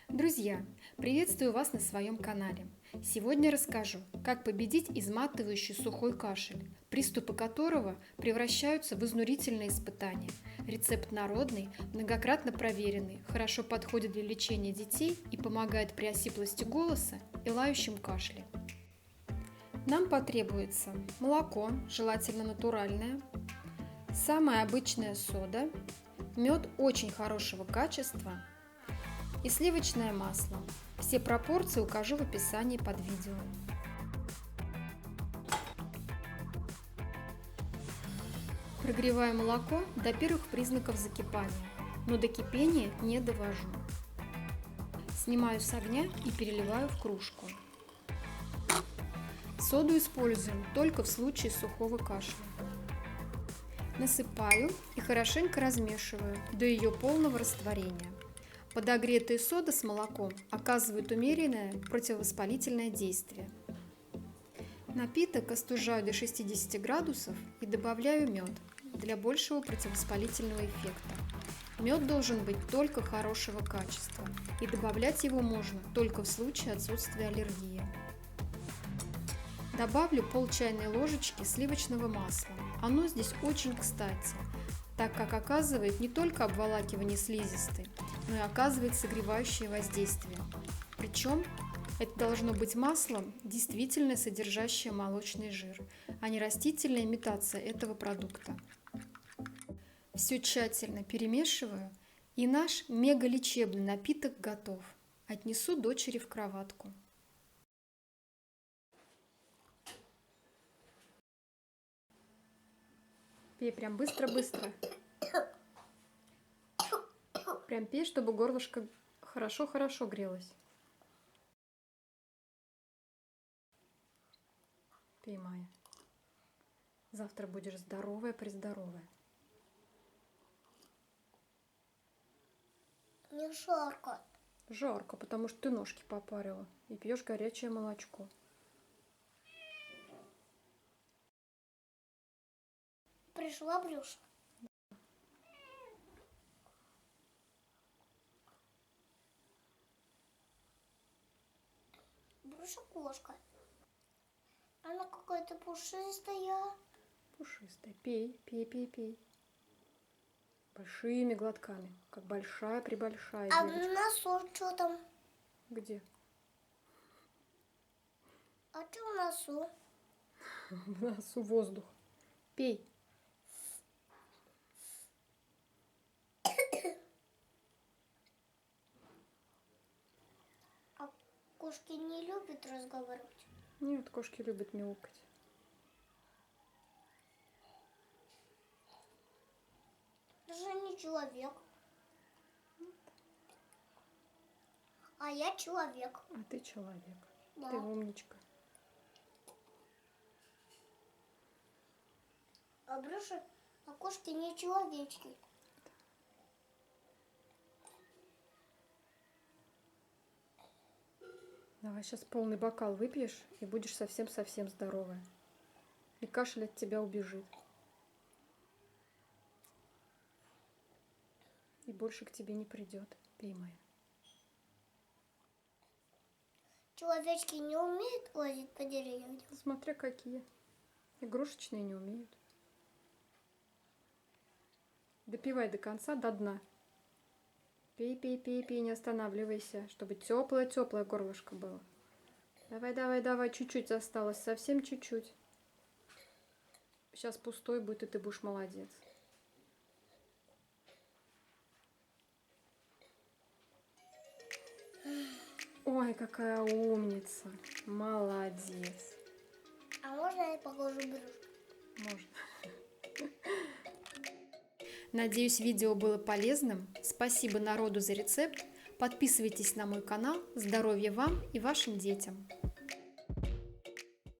Друзья, приветствую вас на своем канале. Сегодня расскажу, как победить изматывающий сухой кашель, приступы которого превращаются в изнурительные испытания. Рецепт народный, многократно проверенный, хорошо подходит для лечения детей и помогает при осиплости голоса и лающем кашле. Нам потребуется молоко, желательно натуральное, самая обычная сода, мед очень хорошего качества и сливочное масло. Все пропорции укажу в описании под видео. Прогреваю молоко до первых признаков закипания, но до кипения не довожу. Снимаю с огня и переливаю в кружку. Соду используем только в случае сухого кашля. Насыпаю и хорошенько размешиваю до ее полного растворения. Подогретая сода с молоком оказывает умеренное противовоспалительное действие. Напиток остужаю до 60 градусов и добавляю мед для большего противовоспалительного эффекта. Мед должен быть только хорошего качества, и добавлять его можно только в случае отсутствия аллергии. Добавлю пол чайной ложечки сливочного масла. Оно здесь очень кстати, так как оказывает не только обволакивание слизистой, но и оказывает согревающее воздействие. Причем это должно быть масло, действительно содержащее молочный жир, а не растительная имитация этого продукта. Все тщательно перемешиваю, и наш мегалечебный напиток готов. Отнесу дочери в кроватку. Пей прям быстро-быстро. Прям пей, чтобы горлышко хорошо-хорошо грелось. Пей, Майя. Завтра будешь здоровая-прездоровая. Мне жарко. Жарко, потому что ты ножки попарила и пьешь горячее молочко. Пришла Брюша. Брюша кошка. Она какая-то пушистая. Пушистая. Пей, пей, пей, пей. Большими глотками, как большая-пребольшая А девочка. в носу что там? Где? А что в носу? В носу воздух. Пей. А кошки не любят разговаривать. Нет, кошки любят мяукать. Даже не человек. А я человек. А ты человек. Да. Ты умничка. А Брюша, а кошки не человечки. Давай сейчас полный бокал выпьешь и будешь совсем-совсем здоровая. И кашель от тебя убежит. И больше к тебе не придет. Пей, Майя. Человечки не умеют лазить по деревьям. Смотря какие. Игрушечные не умеют. Допивай до конца, до дна. Пей, пей, пей, пей, не останавливайся, чтобы теплое-теплое горлышко было. Давай, давай, давай, чуть-чуть осталось, совсем чуть-чуть. Сейчас пустой будет, и ты будешь молодец. Ой, какая умница. Молодец. А можно я положу Брюшу? Можно. Надеюсь, видео было полезным. Спасибо народу за рецепт. Подписывайтесь на мой канал. Здоровья вам и вашим детям.